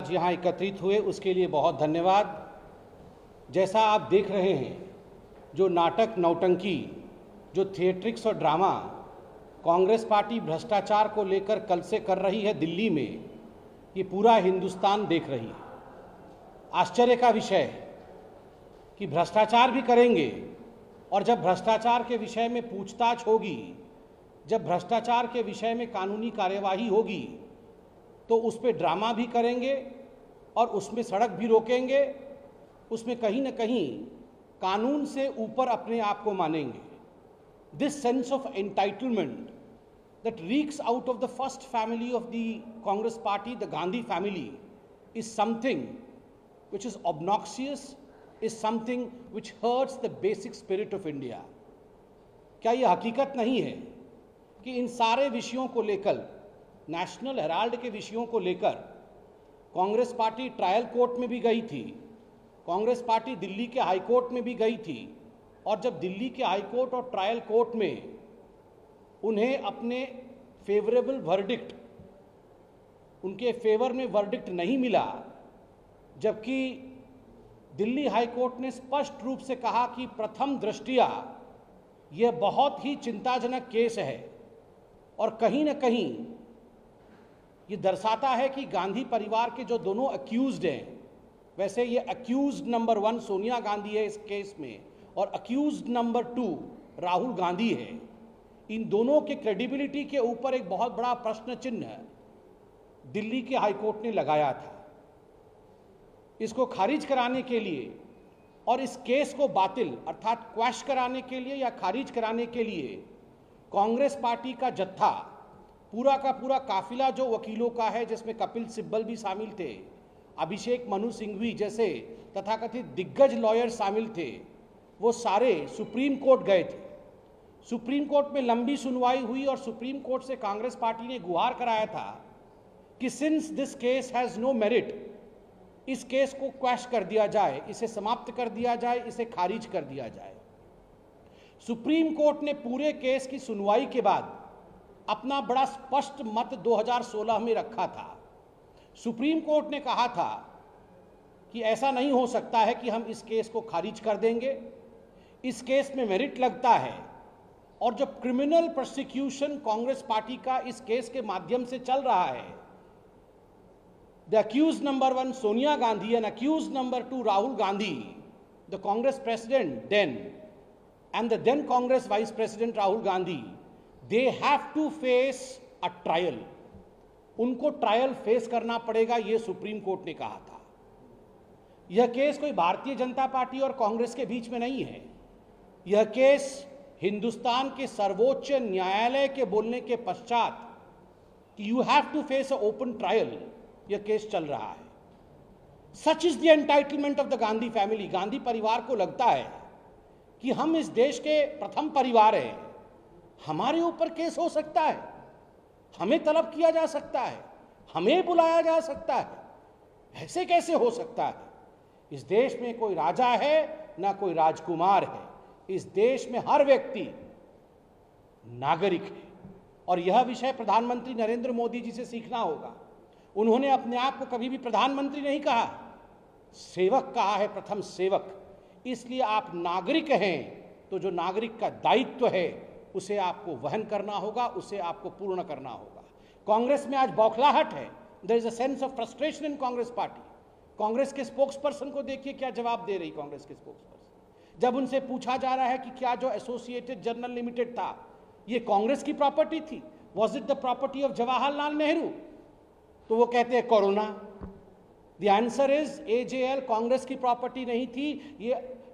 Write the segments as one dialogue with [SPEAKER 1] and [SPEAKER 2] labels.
[SPEAKER 1] आज यहाँ एकत्रित हुए उसके लिए बहुत धन्यवाद। जैसा आप देख रहे हैं, जो नाटक नौटंकी, जो थिएट्रिक्स और ड्रामा कांग्रेस पार्टी भ्रष्टाचार को लेकर कल से कर रही है दिल्ली में, ये पूरा हिंदुस्तान देख रही है। आश्चर्य का विषय है कि भ्रष्टाचार भी करेंगे और जब भ्रष्टाचार के विषय में पूछताछ होगी, जब भ्रष्टाचार के विषय में कानूनी कार्यवाही होगी, तो उस पर ड्रामा भी करेंगे और उसमें सड़क भी रोकेंगे, उसमें कहीं ना कहीं कानून से ऊपर अपने आप को मानेंगे। This sense of entitlement that reeks out of the first family of the Congress party, the Gandhi family, is something which is obnoxious, is something which hurts the basic spirit of India. क्या ये हकीकत नहीं है कि इन सारे विषयों को लेकर, नेशनल हेराल्ड के विषयों को लेकर कांग्रेस पार्टी ट्रायल कोर्ट में भी गई थी, कांग्रेस पार्टी दिल्ली के हाई कोर्ट में भी गई थी, और जब दिल्ली के हाई कोर्ट और ट्रायल कोर्ट में उन्हें अपने फेवरेबल वर्डिक्ट, उनके फेवर में वर्डिक्ट नहीं मिला, जबकि दिल्ली हाई कोर्ट ने स्पष्ट रूप से कहा कि प्रथम दृष्टया यह बहुत ही चिंताजनक केस है और कहीं ना कहीं ये दर्शाता है कि गांधी परिवार के जो दोनों अक्यूज्ड हैं, वैसे ये अक्यूज्ड नंबर 1 सोनिया गांधी है इस केस में और अक्यूज्ड नंबर 2 राहुल गांधी है, इन दोनों के क्रेडिबिलिटी के ऊपर एक बहुत बड़ा प्रश्न चिन्ह दिल्ली के हाईकोर्ट ने लगाया था। इसको खारिज कराने के लिए और इस केस को बातिल अर्थात क्वैश कराने के लिए या खारिज कराने के लिए कांग्रेस पार्टी का जत्था, पूरा का पूरा काफिला जो वकीलों का है, जिसमें कपिल सिब्बल भी शामिल थे, अभिषेक मनु सिंघवी जैसे तथाकथित दिग्गज लॉयर शामिल थे, वो सारे सुप्रीम कोर्ट गए थे। सुप्रीम कोर्ट में लंबी सुनवाई हुई और सुप्रीम कोर्ट से कांग्रेस पार्टी ने गुहार कराया था कि since this case has no merit, इस केस को क्वैश कर दिया जाए, इसे समाप्त कर दिया जाए, इसे खारिज कर दिया जाए। सुप्रीम कोर्ट ने पूरे केस की सुनवाई के बाद अपना बड़ा स्पष्ट मत 2016 में रखा था। सुप्रीम कोर्ट ने कहा था कि ऐसा नहीं हो सकता है कि हम इस केस को खारिज कर देंगे, इस केस में मेरिट लगता है, और जब क्रिमिनल प्रोसिक्यूशन कांग्रेस पार्टी का इस केस के माध्यम से चल रहा है, the accused number 1 Sonia Gandhi and accused number 2 Rahul Gandhi, the Congress president then and the then Congress vice president Rahul Gandhi, they have to face a trial. उनको ट्रायल फेस करना पड़ेगा, यह सुप्रीम कोर्ट ने कहा था। यह केस कोई भारतीय जनता पार्टी और कांग्रेस के बीच में नहीं है, यह केस हिंदुस्तान के सर्वोच्च न्यायालय के बोलने के पश्चात कि you have to face a open trial, यह केस चल रहा है। Such is the entitlement of the Gandhi family. Gandhi परिवार को लगता है कि हम इस देश के प्रथम परिवार हैं, हमारे ऊपर केस हो सकता है, हमें तलब किया जा सकता है, हमें बुलाया जा सकता है। ऐसे कैसे हो सकता है? इस देश में कोई राजा है ना कोई राजकुमार है, इस देश में हर व्यक्ति नागरिक है। और यह विषय प्रधानमंत्री नरेंद्र मोदी जी से सीखना होगा। उन्होंने अपने आप को कभी भी प्रधानमंत्री नहीं कहा, सेवक कहा है, प्रथम सेवक। इसलिए आप नागरिक हैं तो जो नागरिक का दायित्व है उसे आपको वहन करना होगा, उसे आपको पूर्ण करना होगा। कांग्रेस में आज बौखलाहट है, there is a sense of frustration in Congress party. Congress के स्पोक्स पर्सन को देखिए क्या जवाब दे रही कांग्रेस के स्पोक्स पर्सन। जब उनसे पूछा जा रहा है कि क्या जो एसोसिएटेड जर्नल लिमिटेड था ये कांग्रेस की प्रॉपर्टी थी, was it the property of Jawaharlal Nehru, तो वो कहते हैं corona. The answer is AJL Congress की प्रॉपर्टी नहीं थी,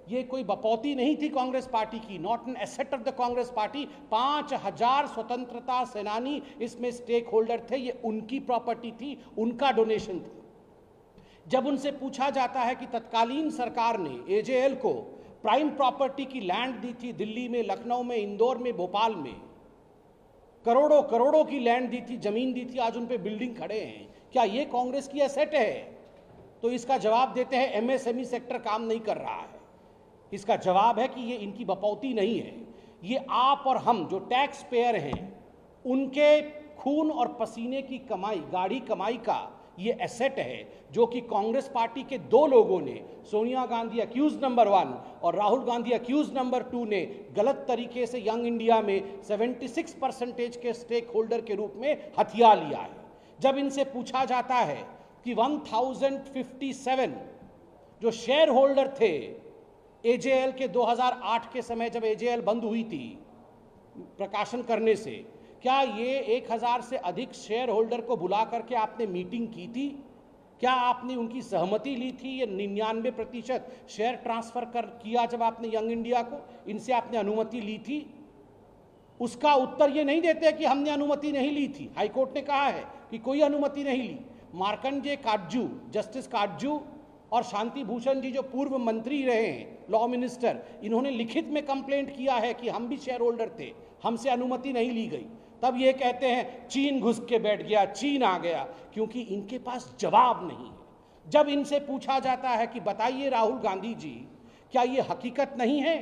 [SPEAKER 1] ये कोई बपौती नहीं थी कांग्रेस पार्टी की, not an asset of the Congress party. 5000 स्वतंत्रता सेनानी इसमें स्टेक होल्डर थे, ये उनकी प्रॉपर्टी थी, उनका डोनेशन था। जब उनसे पूछा जाता है कि तत्कालीन सरकार ने एजेएल को प्राइम प्रॉपर्टी की लैंड दी थी, दिल्ली में, लखनऊ में, इंदौर में, भोपाल में करोड़ों करोड़ों की लैंड दी थी, जमीन दी थी, आज उन पे बिल्डिंग खड़े हैं, क्या ये कांग्रेस की एसेट है? तो इसका जवाब देते हैं एमएसएमई सेक्टर काम नहीं कर रहा है। इसका जवाब है कि ये इनकी बपौती नहीं है, ये आप और हम जो टैक्स पेयर हैं उनके खून और पसीने की कमाई, गाढ़ी कमाई का ये एसेट है जो कि कांग्रेस पार्टी के दो लोगों ने, सोनिया गांधी अक्यूज नंबर 1 और राहुल गांधी अक्यूज नंबर 2 ने गलत तरीके से यंग इंडिया में 76% के स्टेक होल्डर के रूप में हथिया लिया है। जब इनसे पूछा जाता है कि 1057 जो शेयर होल्डर थे एजेएल के 2008 के समय, जब एजेएल बंद हुई थी प्रकाशन करने से, क्या ये 1000 से अधिक शेयर होल्डर को बुला करके आपने मीटिंग की थी? क्या आपने उनकी सहमति ली थी? ये 99% शेयर ट्रांसफर किया जब आपने यंग इंडिया को, इनसे आपने अनुमति ली थी? उसका उत्तर ये नहीं देते कि हमने अनुमति नहीं ली थी। हाईकोर्ट ने कहा है कि कोई अनुमति नहीं ली। मार्कंडेय काटजू, जस्टिस काटजू और शांति भूषण जी जो पूर्व मंत्री रहे हैं, लॉ मिनिस्टर, इन्होंने लिखित में कंप्लेंट किया है कि हम भी शेयर होल्डर थे, हमसे अनुमति नहीं ली गई। तब ये कहते हैं चीन घुस के बैठ गया, चीन आ गया, क्योंकि इनके पास जवाब नहीं है। जब इनसे पूछा जाता है कि बताइए राहुल गांधी जी, क्या ये हकीकत नहीं है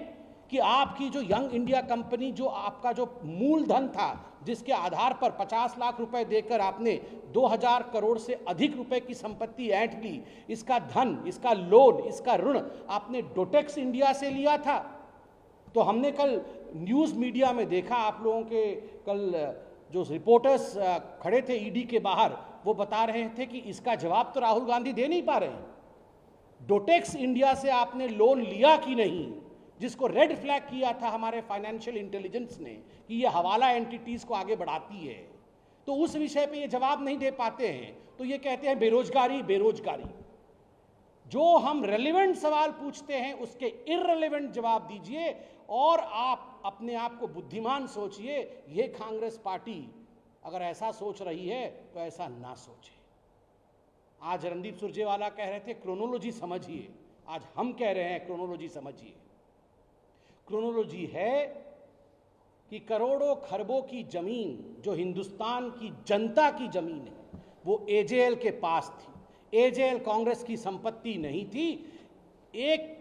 [SPEAKER 1] कि आपकी जो यंग इंडिया कंपनी, जो आपका जो मूलधन था, जिसके आधार पर 50 लाख रुपए देकर आपने 2000 करोड़ से अधिक रुपए की संपत्ति ऐंठ ली, इसका धन, इसका लोन, इसका ऋण आपने डोटेक्स इंडिया से लिया था? तो हमने कल न्यूज़ मीडिया में देखा, आप लोगों के कल जो रिपोर्टर्स खड़े थे ईडी के बाहर, वो बता रहे थे कि इसका जवाब तो राहुल गांधी दे नहीं पा रहे हैं। डोटेक्स इंडिया से आपने लोन लिया कि नहीं, जिसको रेड फ्लैग किया था हमारे फाइनेंशियल इंटेलिजेंस ने कि ये हवाला एंटिटीज को आगे बढ़ाती है, तो उस विषय पे ये जवाब नहीं दे पाते हैं। तो ये कहते हैं बेरोजगारी बेरोजगारी। जो हम रेलेवेंट सवाल पूछते हैं उसके इररेलेवेंट जवाब दीजिए, और आप अपने आप को बुद्धिमान सोचिए। ये कांग्रेस पार्टी अगर ऐसा सोच रही है तो ऐसा ना सोचे। आज रणदीप सुरजेवाला कह रहे थे क्रोनोलॉजी समझिए, आज हम कह रहे हैं क्रोनोलॉजी समझिए। क्रोनोलॉजी है कि करोड़ों खरबों की जमीन जो हिंदुस्तान की जनता की जमीन है, वो एजेएल के पास थी। एजेएल कांग्रेस की संपत्ति नहीं थी। एक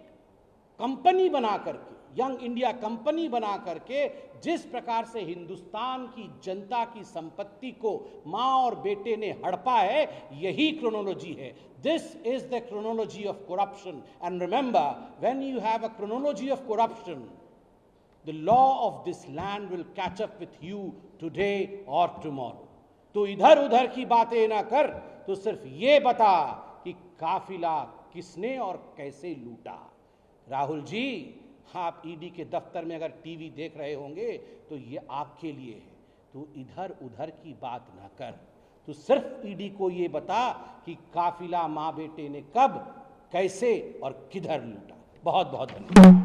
[SPEAKER 1] कंपनी बना करके, यंग इंडिया कंपनी बना करके, जिस प्रकार से हिंदुस्तान की जनता की संपत्ति को मां और बेटे ने हड़पा है, यही क्रोनोलॉजी है। This is the chronology of corruption. And remember, when you have a chronology of corruption, the law of this land will catch up with you today or tomorrow. तो इधर उधर की बातें ना कर, तो सिर्फ ये बता कि काफिला किसने और कैसे लूटा। राहुल जी, आप ईडी के दफ्तर में अगर टीवी देख रहे होंगे तो ये आपके लिए है। तो इधर उधर की बात ना कर, तो सिर्फ ईडी को ये बता कि काफिला मां बेटे ने कब, कैसे और किधर लूटा। बहुत बहुत धन्यवाद।